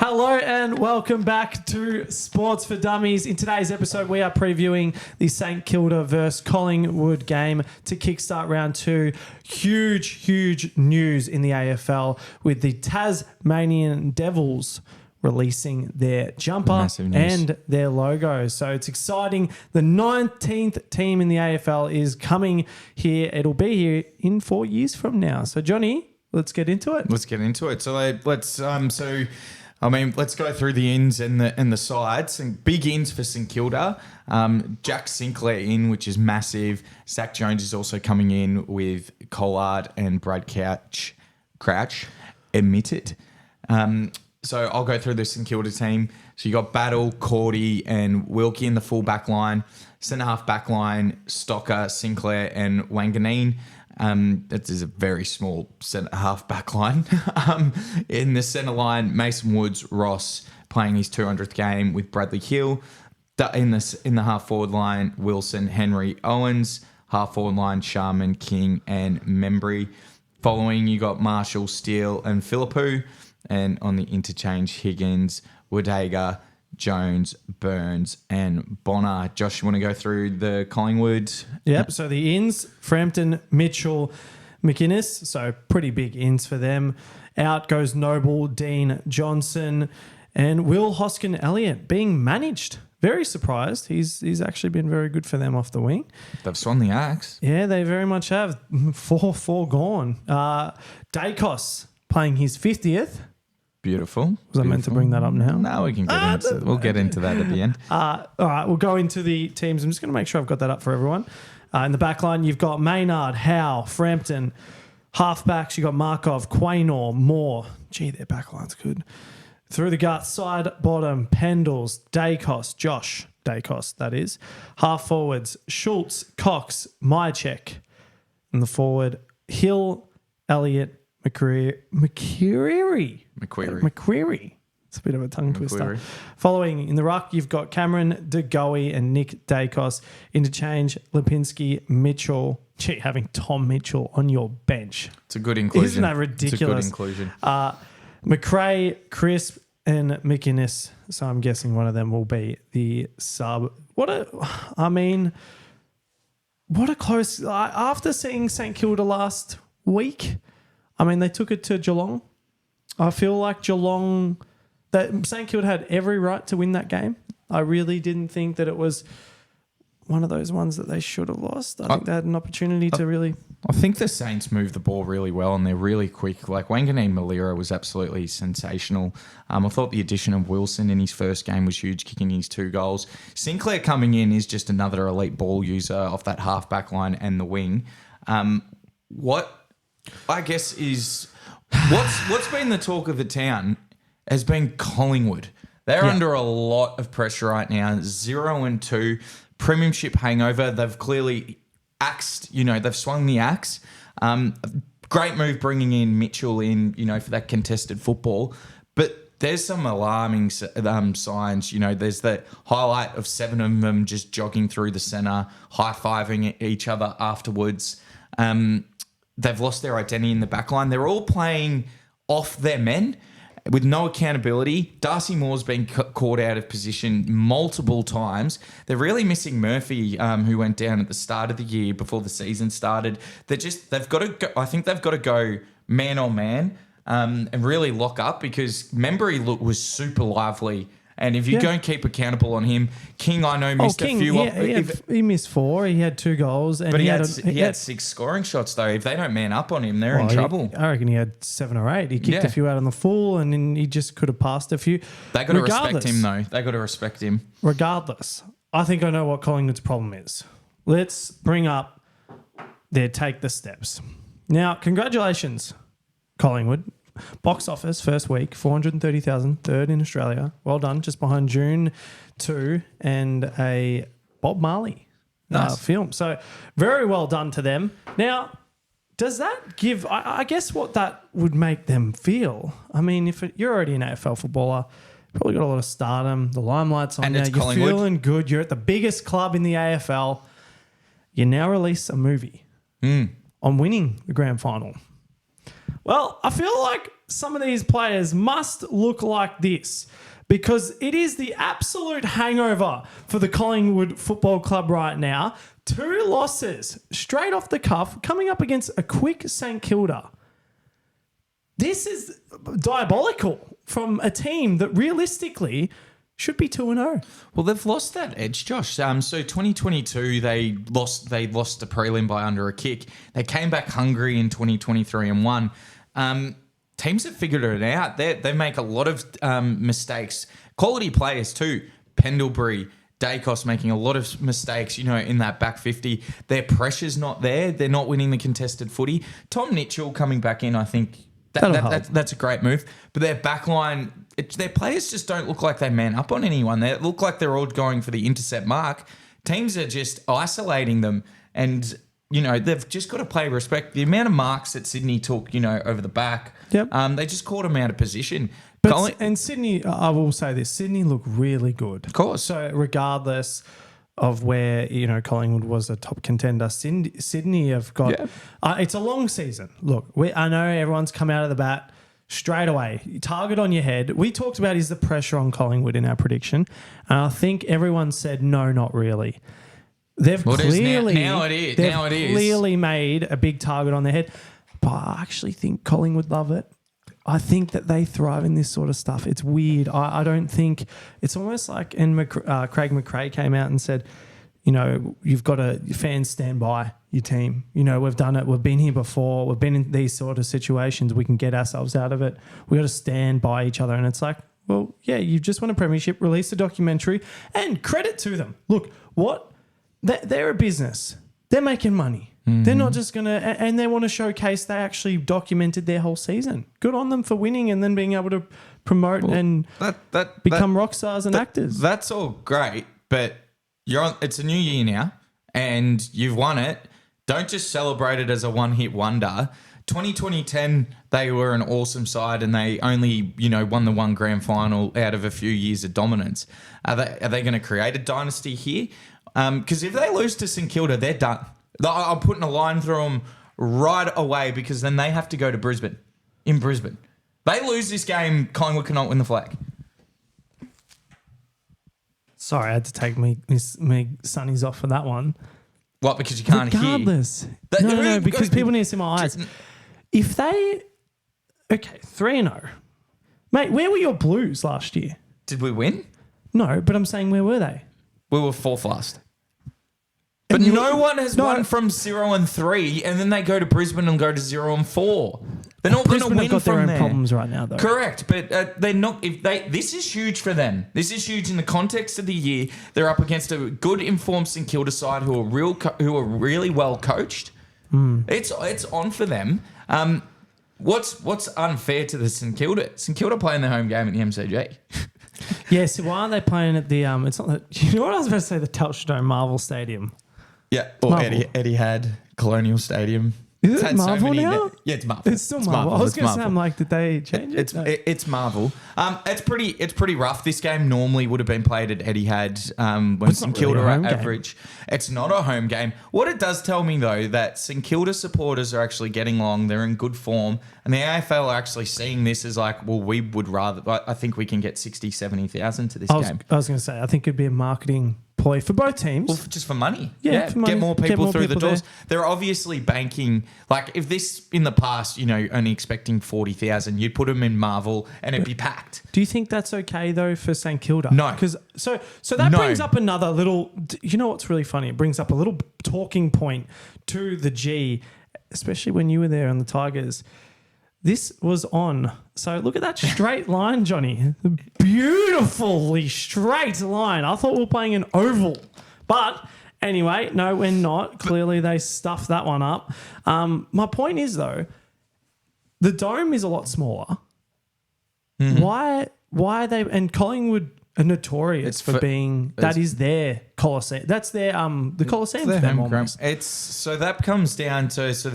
Hello and welcome back to Sports for Dummies. In today's episode, we are previewing the St Kilda vs Collingwood game to kickstart round two. Huge news in the AFL with the Tasmanian Devils releasing their jumper and their logo. So it's exciting. The 19th team in the AFL is coming here. It'll be here in 4 years from now. So Johnny, let's get into it. Let's go through the ins and the sides. And big ins for St Kilda. Jack Sinclair in, which is massive. Zach Jones is also coming in with Collard and Brad Crouch omitted. So I'll go through the St Kilda team. So you got Battle, Cordy, and Wilkie in the full back line. Centre half back line, Stocker, Sinclair, and Wanganeen. That is a very small centre half back line. In the centre line, Mason Woods, Ross playing his 200th game with Bradley Hill. In the half forward line, Wilson, Henry, Owens. Half forward line, Sharman, King, and Membry. Following, you got Marshall, Steele, and Philippou. And on the interchange, Higgins, Woodhager, Jones, Burns, and Bonner. Josh, you want to go through the Collingwood? Yep. So the ins, Frampton, Mitchell, McInnes. So pretty big ins for them. Out goes Noble, Dean, Johnson, and Will Hoskin-Elliott being managed. Very surprised. He's actually been very good for them off the wing. They've swung the axe. Yeah, they very much have. 4 gone. Dacos playing his 50th. Beautiful. Was I meant to bring that up now? No, we can we'll get into that at the end. All right, we'll go into the teams. I'm just going to make sure I've got that up for everyone. In the back line, you've got Maynard, Howe, Frampton. Halfbacks, you've got Markov, Quaynor, Moore. Gee, their back line's good. Through the gut, side, bottom, Pendles, Dacos, Josh Dacos, that is. Half forwards, Schultz, Cox, Mychek. And the forward, Hill, Elliott, McQuarrie. It's a bit of a tongue twister. Following in the ruck, you've got Cameron, DeGoey, and Nick Dacos. Interchange, Lipinski, Mitchell. Gee, having Tom Mitchell on your bench. It's a good inclusion. Isn't that ridiculous? It's a good inclusion. McRae, Crisp, and McInnes. So I'm guessing one of them will be the sub. What a close... After seeing St Kilda last week... they took it to Geelong. I feel like St Kilda had every right to win that game. I really didn't think that it was one of those ones that they should have lost. I think they had an opportunity to really... I think the Saints moved the ball really well and they're really quick. Like Wanganeen Malira was absolutely sensational. I thought the addition of Wilson in his first game was huge, kicking his 2 goals. Sinclair coming in is just another elite ball user off that half back line and the wing. What what's been the talk of the town has been Collingwood. They're under a lot of pressure right now. 0-2, premiership hangover. They've clearly axed, they've swung the axe. Great move bringing in Mitchell in, for that contested football. But there's some alarming signs. There's the highlight of 7 of them just jogging through the centre, high-fiving each other afterwards. They've lost their identity in the back line. They're all playing off their men with no accountability. Darcy Moore's been caught out of position multiple times. They're really missing Murphy, who went down at the start of the year before the season started. I think they've got to go man on man and really lock up because Membry was super lively. And if you don't keep accountable on him, King, I know, missed a few. He missed 4. He had 2 goals. And but he had 6 scoring shots, though. If they don't man up on him, they're in trouble. I reckon he had 7 or 8. He kicked a few out on the full and then he just could have passed a few. They got to respect him, though. They got to respect him. Regardless, I think I know what Collingwood's problem is. Let's bring up their take the steps. Now, congratulations, Collingwood. Box office, first week, 430,000, third in Australia. Well done, just behind June 2 and a Bob Marley film. So very well done to them. Now, does that give, I guess what that would make them feel, if you're already an AFL footballer, probably got a lot of stardom, the limelight's on now, you're feeling good, you're at the biggest club in the AFL, you now release a movie on winning the grand final. Well, I feel like some of these players must look like this because it is the absolute hangover for the Collingwood Football Club right now. 2 losses straight off the cuff coming up against a quick St Kilda. This is diabolical from a team that realistically should be 2-0. Well, they've lost that edge, Josh. So 2022, they lost the prelim by under a kick. They came back hungry in 2023 and won. Teams have figured it out. They make a lot of mistakes. Quality players too. Pendlebury, Dacos making a lot of mistakes, in that back 50. Their pressure's not there. They're not winning the contested footy. Tom Mitchell coming back in, I think that's a great move. But their back line, their players just don't look like they man up on anyone. They look like they're all going for the intercept mark. Teams are just isolating them and, they've just got to play respect. The amount of marks that Sydney took, over the back, they just caught them out of position. And Sydney, I will say this, Sydney looked really good. Of course. So regardless of where, Collingwood was a top contender, Sydney have got... Yeah. It's a long season. Look, I know everyone's come out of the bat straight away. Target on your head. We talked about is the pressure on Collingwood in our prediction. And I think everyone said, no, not really. They've clearly... Now it is. They've clearly made a big target on their head. But I actually think Collingwood love it. I think that they thrive in this sort of stuff. It's weird. I don't think... It's almost like... And Craig McRae came out and said, you've got to... Fans stand by your team. We've done it. We've been here before. We've been in these sort of situations. We can get ourselves out of it. We got to stand by each other. And it's like, well, yeah, you just won a premiership, released a documentary, and credit to them. Look, they're a business. They're making money. They're not just going to... And they want to showcase they actually documented their whole season. Good on them for winning and then being able to promote become rock stars and actors. That's all great, but it's a new year now and you've won it. Don't just celebrate it as a one-hit wonder. 2010, they were an awesome side and they only, won the one grand final out of a few years of dominance. Are they going to create a dynasty here? Because if they lose to St Kilda, they're done. I'm putting a line through them right away because then they have to go to Brisbane. In Brisbane. They lose this game, Collingwood cannot win the flag. Sorry, I had to take me sunnies off for that one. What, because you can't Regardless. hear? No, because people need to see my eyes. If they... Okay, 3-0. Mate, where were your Blues last year? Did we win? No, but I'm saying where were they? We were 4th last. But no one has won from 0-3, and then they go to Brisbane and go to 0-4. They're not going to win have got from their own there. problems right now, though. Correct, but they're not. This is huge for them. This is huge in the context of the year. They're up against a good informed St Kilda side who are really well coached. It's on for them. What's unfair to the St Kilda? St Kilda playing their home game at the MCG. Yes, why aren't they playing at the it's not the, you know what I was about to say, the Telstra Marvel Stadium? Yeah, or Etihad Colonial Stadium. Is it Marvel now? Yeah, it's Marvel. It's still Marvel. I was going to say, I'm like, did they change it? It's Marvel. It's pretty rough. This game normally would have been played at Etihad when St Kilda are average. It's not a home game. What it does tell me, though, that St Kilda supporters are actually getting along. They're in good form. And the AFL are actually seeing this as like, well, we would rather... I think we can get 60,000, 70,000 to this game. I was going to say, I think it'd be a marketing ploy for both teams. Well, just for money. Yeah, for money. Get more people through the doors. They're obviously banking... Like, if this, in the past, only expecting 40,000, you'd put them in Marvel and it'd be packed. Do you think that's okay, though, for St Kilda? No. So that brings up another little... You know what's really funny? It brings up a little talking point to the G, especially when you were there on the Tigers. This was on. So look at that straight line, Johnny. Beautifully straight line. I thought we were playing an oval. But anyway, no, we're not. Clearly they stuffed that one up. My point is, though, the dome is a lot smaller. Mm-hmm. Why are they... And Collingwood are notorious for being... That is their Coliseum. That's their... The Coliseum for them almost. So that comes down to... So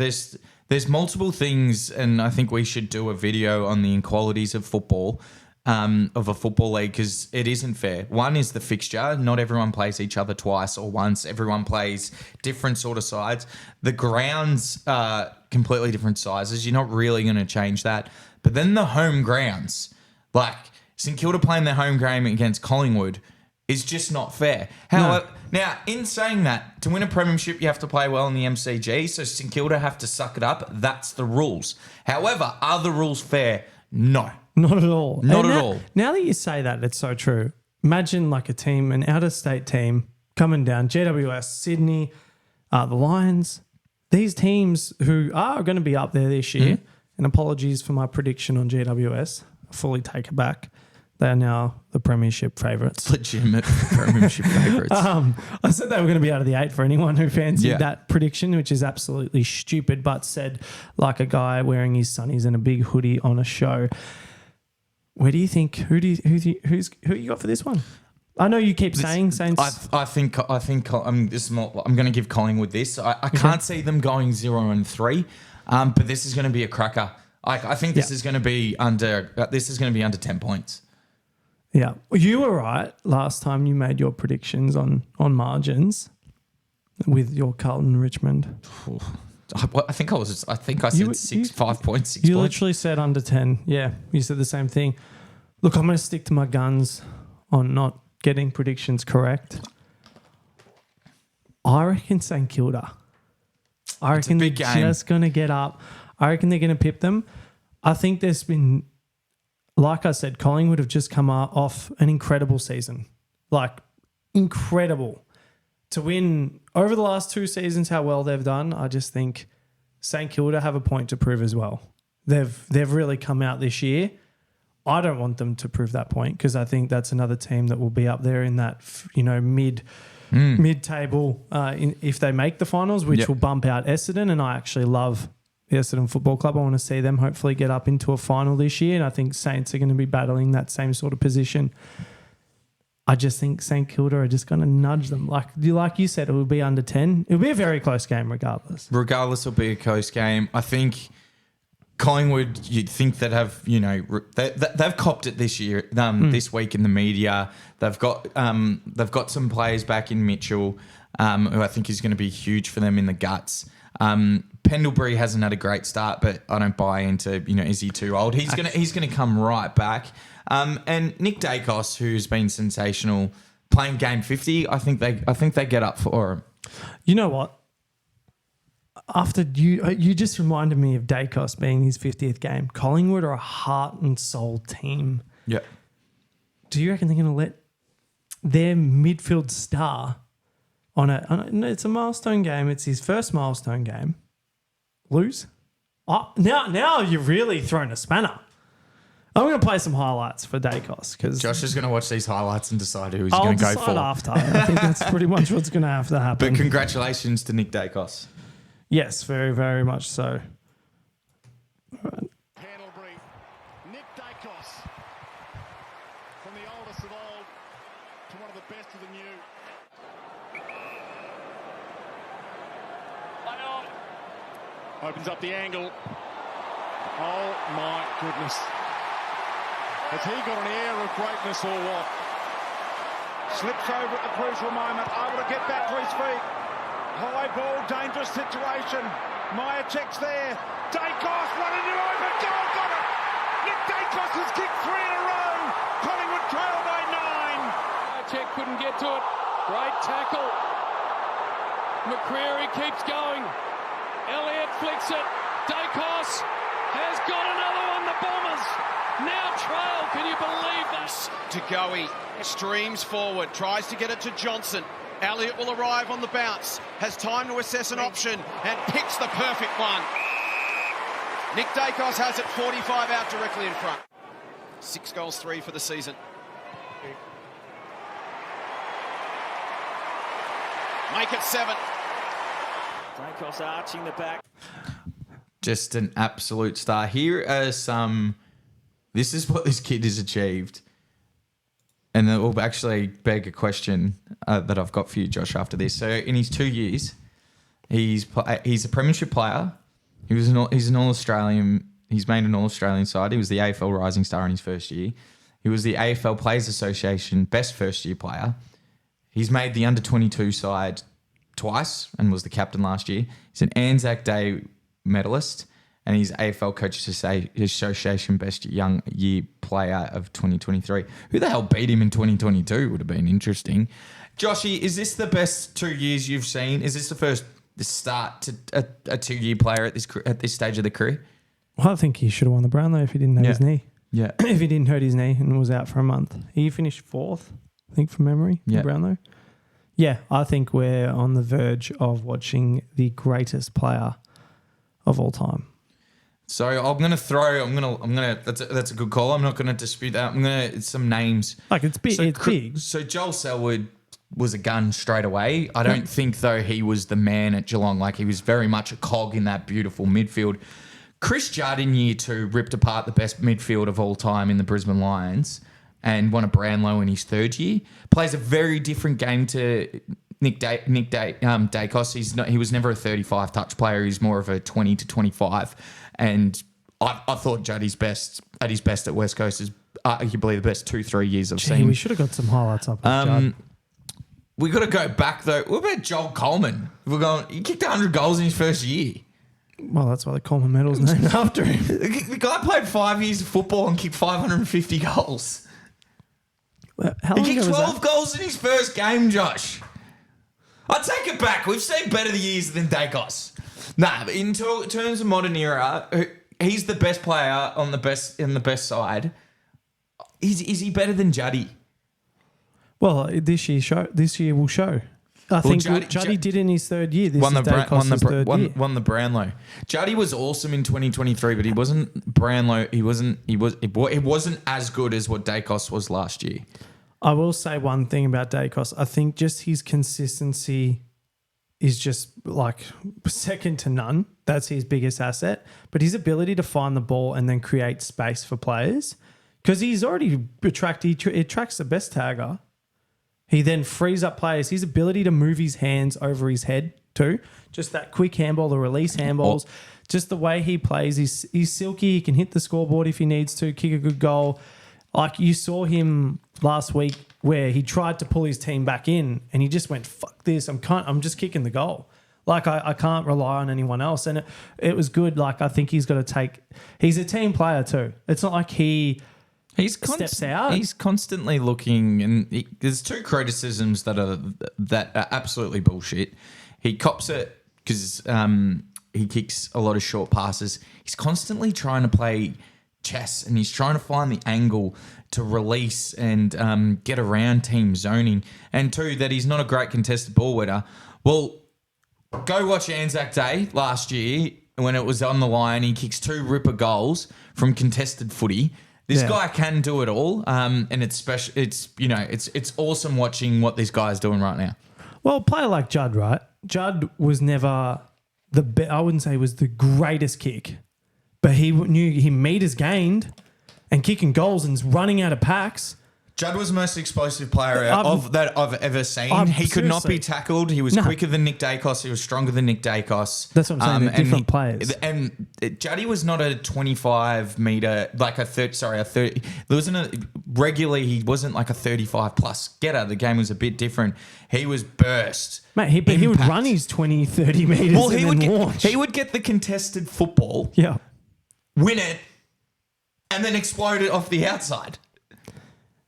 there's multiple things, and I think we should do a video on the inequalities of football. of a football league because it isn't fair. One is the fixture. Not everyone plays each other twice or once. Everyone plays different sort of sides. The grounds are completely different sizes. You're not really going to change that. But then the home grounds, like St Kilda playing their home game against Collingwood, is just not fair. However, now, in saying that, to win a premiership, you have to play well in the MCG, so St Kilda have to suck it up. That's the rules. However, are the rules fair? No. Not at all. Not at all. Now that you say that, it's so true. Imagine like a team, an out-of-state team coming down, GWS, Sydney, the Lions, these teams who are going to be up there this year, and apologies for my prediction on GWS, I fully take it back. They are now the premiership favourites. Legitimate premiership favourites. I said they were going to be out of the 8 for anyone who fancied that prediction, which is absolutely stupid, but said like a guy wearing his sunnies and a big hoodie on a show. Where do you think? Who you got for this one? I know you keep saying Saints. I think I'm going to give Collingwood this. I can't see them going 0-3, but this is going to be a cracker. I think this is going to be under 10 points. Yeah, you were right last time you made your predictions on margins with your Carlton Richmond. I think I said 5 points. You literally said under 10. Yeah, you said the same thing. Look, I'm going to stick to my guns on not getting predictions correct. I reckon St Kilda. I reckon they're just going to get up. I reckon they're going to pip them. I think there's been, like I said, Collingwood have just come off an incredible season. Like, incredible. To win over the last 2 seasons how well they've done, I just think St Kilda have a point to prove as well. They've really come out this year. I don't want them to prove that point because I think that's another team that will be up there in that mid-table if they make the finals, which will bump out Essendon. And I actually love the Essendon Football Club. I want to see them hopefully get up into a final this year, and I think Saints are going to be battling that same sort of position. I just think St Kilda are just going to nudge them. Like you said, it will be under 10. It will be a very close game regardless. Regardless, it'll be a close game. I think Collingwood, you'd think that they've copped it this year, this week in the media. They've got some players back in Mitchell, who I think is going to be huge for them in the guts. Pendlebury hasn't had a great start, but I don't buy into, is he too old? He's gonna come right back. And Nick Dacos, who's been sensational, playing game 50, I think they get up for him. You know what? After you just reminded me of Dacos being his 50th game. Collingwood are a heart and soul team. Yeah. Do you reckon they're going to let their midfield star it's a milestone game. It's his first milestone game. Lose? Oh, now you've really thrown a spanner. I'm going to play some highlights for Dacos because Josh is going to watch these highlights and decide who he's going to go for. After. I think that's pretty much what's going to have to happen. But congratulations to Nick Dacos. Yes, very, very much so. Pendlebury, Nick Dacos, from the oldest of old to one of the best of the new. Opens up the angle. Oh my goodness. Has he got an air of greatness or what? Slips over at the crucial moment, able to get back to his feet. High ball, dangerous situation. Meyer checks there. Dacos running it over. Goal, got it! Nick Dacos has kicked 3 in a row. Collingwood trail by 9. Check couldn't get to it. Great tackle. McCreary keeps going. Elliott flicks it. Dacos has got another one. The Bombers now trail. Can you believe that? To Goey, streams forward, tries to get it to Johnson. Elliott will arrive on the bounce, has time to assess an option and picks the perfect one. Nick Dacos has it 45 out directly in front. 6 goals, 3 for the season. Make it 7. Dacos arching the back. Just an absolute star. Here are some... This is what this kid has achieved. And it will actually beg a question that I've got for you, Josh, after this. So in his 2 years, he's a premiership player. He's an All-Australian. He's made an All-Australian side. He was the AFL Rising Star in his first year. He was the AFL Players Association best first-year player. He's made the under-22 side twice and was the captain last year. He's an Anzac Day medalist, and he's AFL Coaches Association best young year player of 2023. Who the hell beat him in 2022 would have been interesting. Joshy, is this the best 2 years you've seen? Is this the start to a 2-year player at this stage of the career? Well, I think he should have won the Brownlow if he didn't have his knee. Yeah. If he didn't hurt his knee and was out for a month. He finished 4th, I think, from memory, in Brownlow. Yeah, I think we're on the verge of watching the greatest player of all time. So that's a good call. I'm not gonna dispute that. Some names. Like it's big. It's big. So Joel Selwood was a gun straight away. I don't think though he was the man at Geelong. Like he was very much a cog in that beautiful midfield. Chris Judd in year 2 ripped apart the best midfield of all time in the Brisbane Lions and won a Brownlow in his 3rd year. Plays a very different game to Nick Dacos. He was never a 35 touch player. He's more of a 20 to 25. And I thought Juddy's best at West Coast is arguably the best 2-3 years I've seen. We should have got some highlights up. Judd. We got to go back though. What about Joel Coleman? He kicked 100 goals in his first year. Well, that's why the Coleman medal's named after him. The guy played 5 years of football and kicked 550 goals. How He long kicked ago was 12 that? goals in his first game, Josh. I take it back. We've seen better years than Dacos. Nah, but in terms of modern era, he's the best player in the best side. Is he better than Juddy? Well, this year will show. I think Juddy did in his 3rd year. This is Dacos' 3rd year. Won the Brownlow. Juddy was awesome in 2023, but he wasn't Brownlow. He wasn't as good as what Dacos was last year. I will say one thing about Dacos. I think just his consistency is just like second to none. That's his biggest asset. But his ability to find the ball and then create space for players, because he's already attracts the best tagger. He then frees up players. His ability to move his hands over his head too. Just that quick handball, the release handballs. Just the way he plays. He's silky. He can hit the scoreboard if he needs to, kick a good goal. Like you saw him last week where he tried to pull his team back in and he just went, fuck this. I'm just kicking the goal. Like I can't rely on anyone else. And it was good. Like I think he's got to he's a team player too. It's not like he steps out. He's constantly looking, and there's 2 criticisms that are absolutely bullshit. He cops it because he kicks a lot of short passes. He's constantly trying to play chess, and he's trying to find the angle to release and get around team zoning. And 2, that he's not a great contested ball winner. Well, go watch Anzac Day last year when it was on the line. He kicks 2 ripper goals from contested footy. This guy can do it all, and it's special. It's awesome watching what this guy's doing right now. Well, a player like Judd, right? Judd was never I wouldn't say he was the greatest kick, but he knew he meters gained and kicking goals and running out of packs. Judd was the most explosive player that I've ever seen. He could not be tackled. He was quicker than Nick Dacos. He was stronger than Nick Dacos. That's what I'm saying. They're different players. And Juddy was not a 25 meter, like a 30. There wasn't regularly. He wasn't like a 35 plus getter. The game was a bit different. He was burst. Mate, he would run his 20, 30 meters. Well, he would get the contested football. Yeah. Win it, and then explode it off the outside.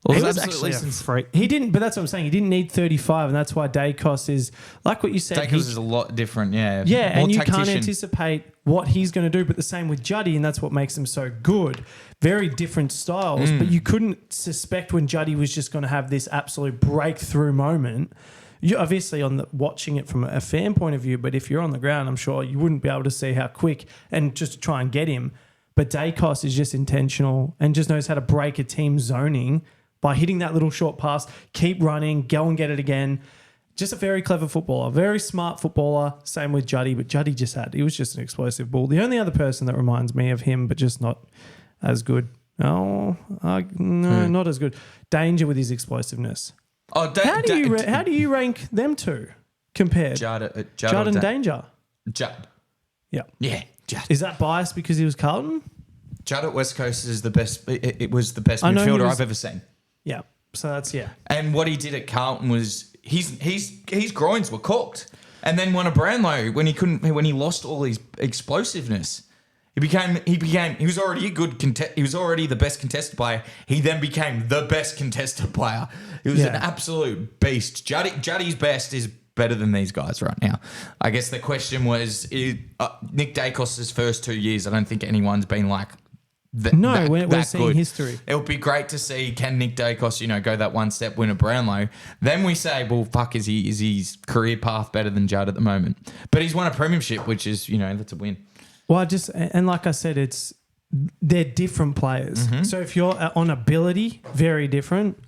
He was actually a freak. He didn't, but that's what I'm saying. He didn't need 35, and that's why Dacos is like what you said. Dacos is a lot different, yeah. Yeah, more and you tactician. can't anticipate what he's going to do. But the same with Juddy, and that's what makes him so good. Very different styles, but you couldn't suspect when Juddy was just going to have this absolute breakthrough moment. You obviously watching it from a fan point of view, but if you're on the ground, I'm sure you wouldn't be able to see how quick and just try and get him. But Dacos is just intentional and just knows how to break a team zoning by hitting that little short pass, keep running, go and get it again. Just a very clever footballer, very smart footballer. Same with Juddy, but Juddy he was just an explosive bull. The only other person that reminds me of him, but just not as good. Not as good. Danger with his explosiveness. Oh, how do you rank them two compared? Judd and Danger. Judd. Yeah. Yeah, Judd. Is that biased because he was Carlton? Judd at West Coast is the best. It was the best I know he midfielder was- I've ever seen. Yeah. So that's, yeah. And what he did at Carlton was his groins were cooked. And then when a Brownlow, when he lost all his explosiveness, he was already a good he was already the best contested player. He then became the best contested player. He was an absolute beast. Juddy's best is better than these guys right now. I guess the question was Nick Dacos's first 2 years. I don't think anyone's been like we're seeing good. history. It would be great to see can Nick Dacos, go that one step, win a Brownlow. Then we say, well, fuck, is his career path better than Judd at the moment? But he's won a premiership, which is, that's a win. Well, and like I said, they're different players. Mm-hmm. So if you're on ability, very different.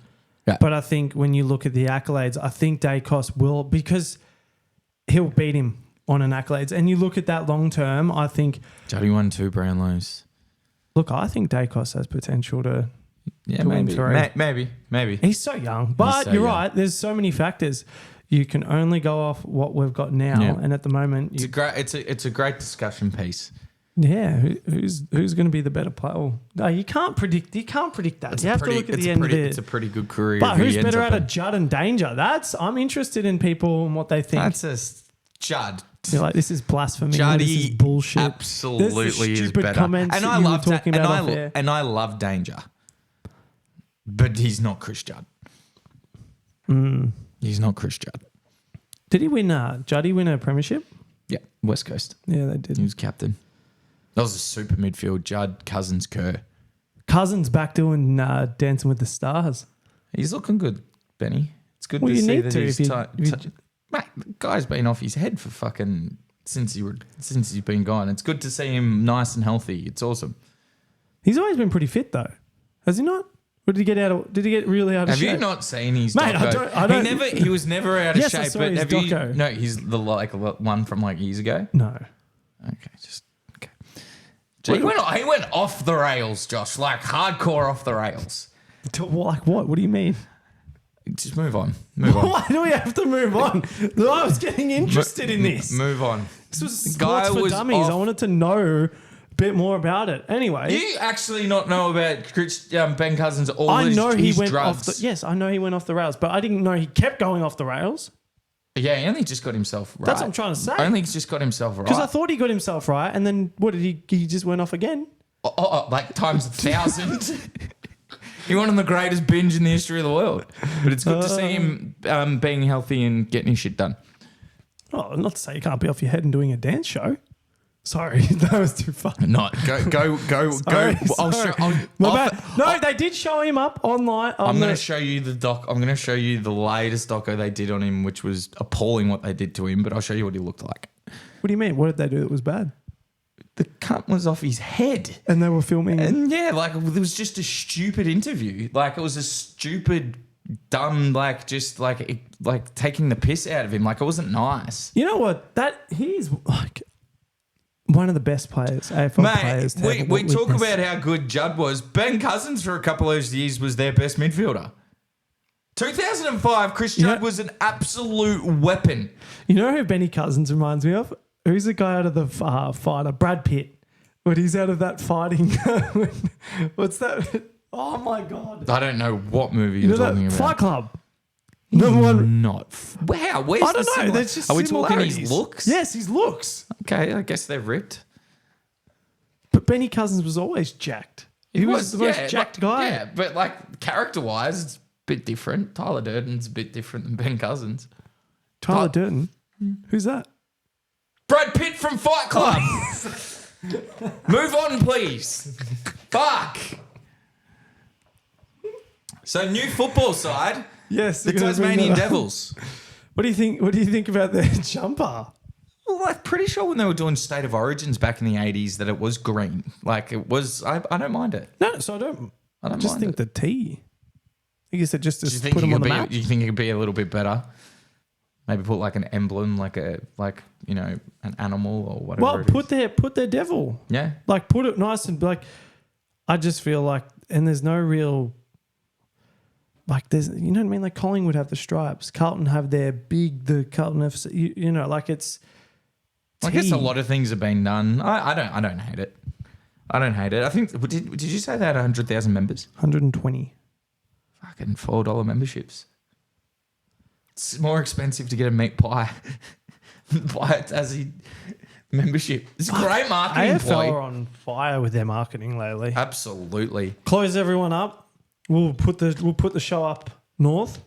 Yeah. But I think when you look at the accolades, I think Dacos will, because he'll beat him on an accolades. And you look at that long term, I think. Juddy won 2 Brownlows. Look, I think Dacos has potential to win maybe. 3. Maybe. He's so young. But so you're young. right. There's so many factors. You can only go off what we've got now. Yeah. And at the moment, It's a great discussion piece. who's going to be the better player? Oh, no, you can't predict. You can't predict that. You have to look at the end of it. It's a pretty good career. But if he who's ends better up out of Judd and Danger? I'm interested in people and what they think. That's a Judd. You're like, this is blasphemy. Juddy this is bullshit. absolutely There's the is stupid better. comments And that I you were love talking about off air. and I love Danger, but he's not Chris Judd. He's not Chris Judd. Did he win? Juddy win a premiership? Yeah, West Coast. Yeah, they did. He was captain. That was a super midfield. Judd, Cousins, Kerr. Cousins back doing Dancing with the Stars. He's looking good, Benny. It's good Well, to you see need that to he's if you- Mate, the guy's been off his head for fucking since he's been gone. It's good to see him nice and healthy. It's awesome. He's always been pretty fit though, has he not? Or did he get really out of Have shape? you not seen his Mate, doco? I don't- He was never out of Yes, I shape. saw But his have doco. you? No, he's the one from years ago. No. Okay. He went off the rails, Josh. Like hardcore off the rails. Like what? What do you mean? Just move on. Move on. Why do we have to move on? I was getting interested in this. Move on. This was The sports guy for was dummies. off- I wanted to know a bit more about it. Anyway, You actually not know about Ben Cousins? I know he went drugs. off. Yes, I know he went off the rails, but I didn't know he kept going off the rails. Yeah, he only just got himself right. That's what I'm trying to say. Only just got himself right. Because I thought he got himself right, and then what did he? He just went off again. Like times 1,000. He went on the greatest binge in the history of the world. But it's good to see him being healthy and getting his shit done. Oh, not to say you can't be off your head and doing a dance show. Sorry, that was too far. Not go. Sorry, I'll sorry. show. My bad. No, they did show him up online. I'm going to show you the doc. I'm going to show you the latest doco they did on him, which was appalling what they did to him. But I'll show you what he looked like. What do you mean? What did they do that was bad? The cunt was off his head. And they were filming. And yeah, it was just a stupid interview. It was a stupid, dumb, taking the piss out of him. It wasn't nice. You know what? He's one of the best players, AFL players. Mate, we talk about how good Judd was. Ben Cousins for a couple of years was their best midfielder. 2005, Chris Judd was an absolute weapon. You know who Benny Cousins reminds me of? Who's the guy out of the fighter? Brad Pitt. When he's out of that fighting. What's that? Oh my God. I don't know what movie you're talking about. Fight Club. Number one. Not. Wow, where's I don't the know. There's just Are we talking his similarities. looks? Yes, his looks. Okay, I guess they're ripped. But Benny Cousins was always jacked. He was the most jacked guy. Yeah, but character-wise, it's a bit different. Tyler Durden's a bit different than Ben Cousins. Tyler Durden? Who's that? Brad Pitt from Fight Club. Move on, please. Fuck. So, new football side. Yes, The you're gonna bring Tasmanian that up. Devils. What do you think? What do you think about their jumper? Well, I'm pretty sure when they were doing State of Origins back in the 80s that it was green. It was, I don't mind it. No, so I don't mind think it. the T. I guess it just Do you to think put them on the you map. think it could be a little bit better? Maybe put an emblem, an animal or whatever. Well, it is. put their devil. Yeah. Put it nice and I just feel and there's no real there's, you know what I mean? Collingwood have the stripes, Carlton have their the Carlton FC. It's. I guess T. a lot of things have been done. I don't hate it. I don't hate it. I think did you say they had 100,000 members? 120. Fucking $4 memberships. It's more expensive to get a meat pie than buy a Tassie membership. It's a great marketing AFL ploy. are on fire with their marketing lately. Absolutely. Close everyone up. We'll put the show up north.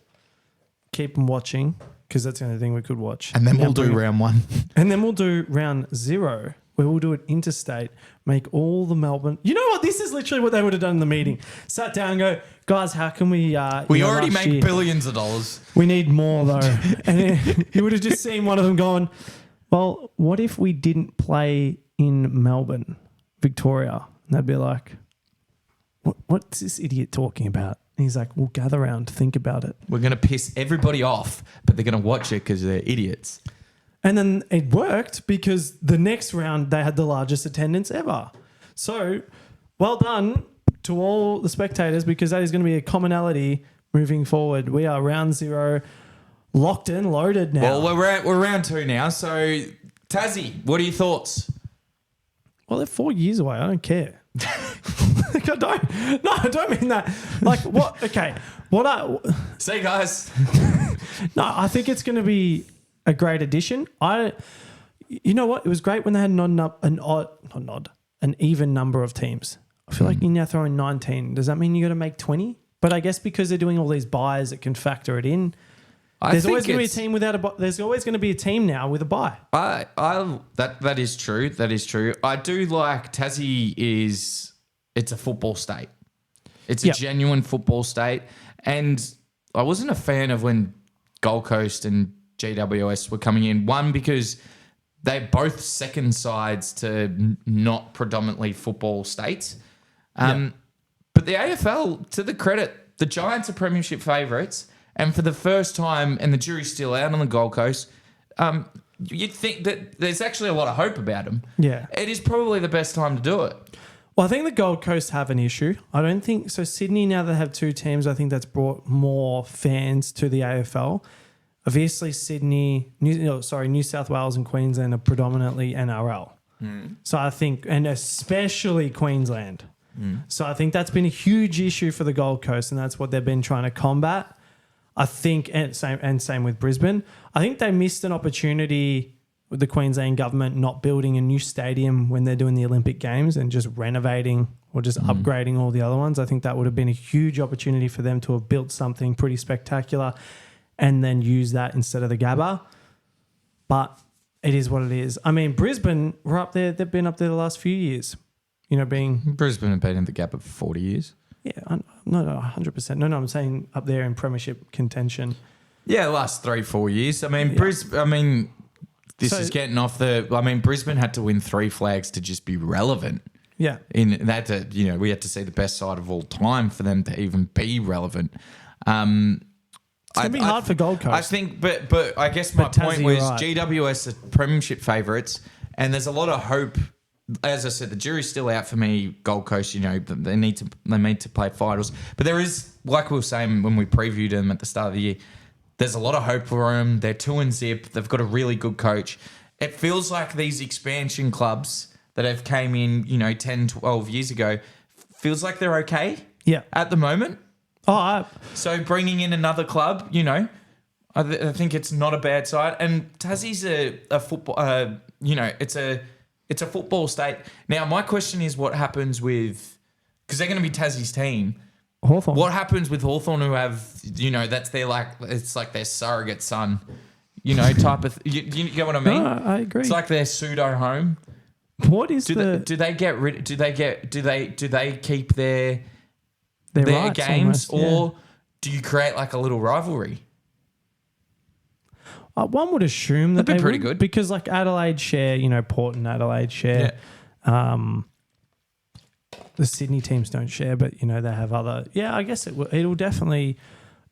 Keep them watching because that's the only thing we could watch. And then Now we'll do round 1. And then we'll do round 0, where we'll do it interstate. Make all the Melbourne. You know what? This is literally what they would have done in the meeting. Sat down and go, guys, how can we? We already make billions of dollars. We need more though. And then you would have just seen one of them going, well, what if we didn't play in Melbourne, Victoria? And they'd be like, what's this idiot talking about? And he's like, we'll gather around, think about it. We're going to piss everybody off, but they're going to watch it because they're idiots. And then it worked because the next round they had the largest attendance ever. So well done to all the spectators because that is going to be a commonality moving forward. We are round 0, locked and loaded now. Well, we're round 2 now. So, Tassie, what are your thoughts? Well, they're 4 years away. I don't care. Like, I don't mean that. Like, what? Okay. See, guys. No, I think it's going to be a great addition. You know what? It was great when they had an even number of teams. I feel like you're now throwing 19. Does that mean you got to make 20? But I guess because they're doing all these buys, it can factor it in. There's always going to be a team without a bye. There's always going to be a team now with a bye. That is true. That is true. I do like Tassie it's a football state. It's a genuine football state. And I wasn't a fan of when Gold Coast and GWS were coming in. One, because they're both second sides to not predominantly football states. But the AFL, to the credit, the Giants are premiership favourites. And for the first time, and the jury's still out on the Gold Coast, you'd think that there's actually a lot of hope about them. Yeah. It is probably the best time to do it. Well, I think the Gold Coast have an issue. I don't think so. Sydney, now they have 2 teams, I think that's brought more fans to the AFL. Obviously, New South Wales and Queensland are predominantly NRL. So I think, and especially Queensland. So I think that's been a huge issue for the Gold Coast, and that's what they've been trying to combat. I think, and same with Brisbane. I think they missed an opportunity with the Queensland government not building a new stadium when they're doing the Olympic Games and just renovating or just upgrading all the other ones. I think that would have been a huge opportunity for them to have built something pretty spectacular and then use that instead of the Gabba. But it is what it is. I mean, Brisbane were up there. They've been up there the last few years. Brisbane have been in the Gabba for 40 years. Yeah, no, 100%. No, I'm saying up there in premiership contention. Yeah, the last 3-4 years. I mean, this is getting off the. I mean, Brisbane had to win 3 flags to just be relevant. Yeah, In that, we had to see the best side of all time for them to even be relevant. It's gonna be hard for Gold Coast. I think, but I guess my point was GWS are premiership favourites, and there's a lot of hope. As I said, the jury's still out for me. Gold Coast, they need to play finals, but there is, like we were saying when we previewed them at the start of the year, there's a lot of hope for them. They're 2-0. They've got a really good coach. It feels like these expansion clubs that have came in, 10, 12 years ago, feels like they're okay. Yeah, at the moment. Oh, so bringing in another club, I think it's not a bad side. And Tassie's a football, it's a football state. Now, my question is what happens with, because they're going to be Tassie's team. Hawthorn. What happens with Hawthorn who have, that's their it's like their surrogate son, type of, you get what I mean? No, I agree. It's like their pseudo home. What is do they keep their rights games, almost, yeah. or do you create like a little rivalry? One would assume that That'd be they pretty would, good because like Adelaide share, Port and Adelaide share. Yeah. The Sydney teams don't share, but they have other. Yeah, I guess it'll definitely.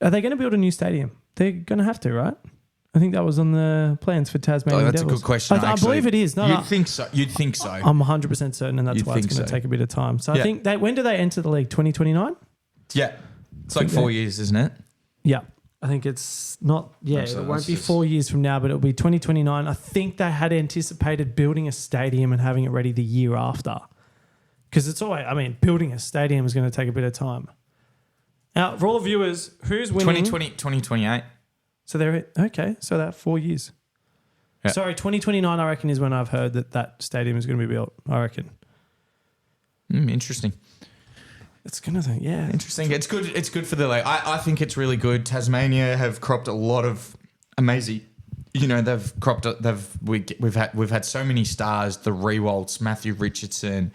Are they going to build a new stadium? They're going to have to, right? I think that was on the plans for Tasmanian Devils. That's a good question. I believe it is. No, You'd think so. I'm 100% certain, and that's why it's going to take a bit of time. So I think when do they enter the league? 2029? Yeah, it's like 4 years, isn't it? Yeah. I think it's not, it won't be 4 years from now, but it'll be 2029. I think they had anticipated building a stadium and having it ready the year after. Because it's always, building a stadium is going to take a bit of time. Now, for all the viewers, who's winning? 2028. So they're okay. So that 4 years. Yeah. Sorry, 2029. I reckon is when I've heard that stadium is going to be built. I reckon. Interesting. It's gonna, yeah, Interesting. It's good. It's good for the league. I think it's really good. Tasmania have cropped a lot of amazing. They've cropped. We've had so many stars. The Rewalds, Matthew Richardson.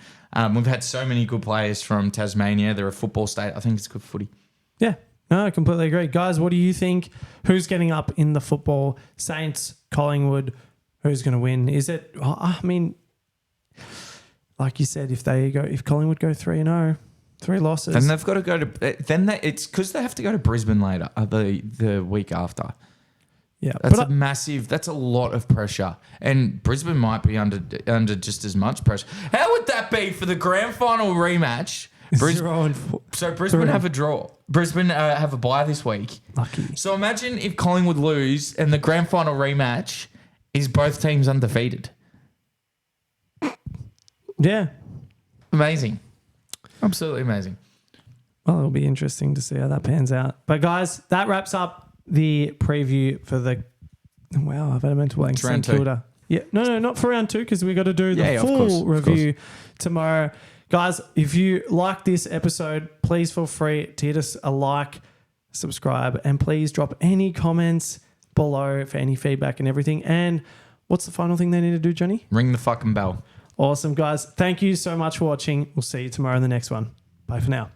We've had so many good players from Tasmania. They're a football state. I think it's good footy. Yeah. No, I completely agree. Guys, what do you think? Who's getting up in the football? Saints, Collingwood. Who's going to win? Is it? Like you said, if Collingwood go 3-0. 3 losses. Then they've got to go to. It's because they have to go to Brisbane later, the week after. Yeah, that's massive. That's a lot of pressure, and Brisbane might be under just as much pressure. How would that be for the grand final rematch? Brisbane have a draw. Brisbane have a bye this week. Lucky. So imagine if Collingwood lose and the grand final rematch is both teams undefeated. Yeah, amazing. Absolutely amazing. Well, it'll be interesting to see how that pans out. But guys, that wraps up the preview for the. Wow, I've had a mental blank. St Kilda. Yeah, no, not for round 2 because we got to do the full review tomorrow. Guys, if you like this episode, please feel free to hit us a like, subscribe, and please drop any comments below for any feedback and everything. And what's the final thing they need to do, Johnny? Ring the fucking bell. Awesome, guys. Thank you so much for watching. We'll see you tomorrow in the next one. Bye for now.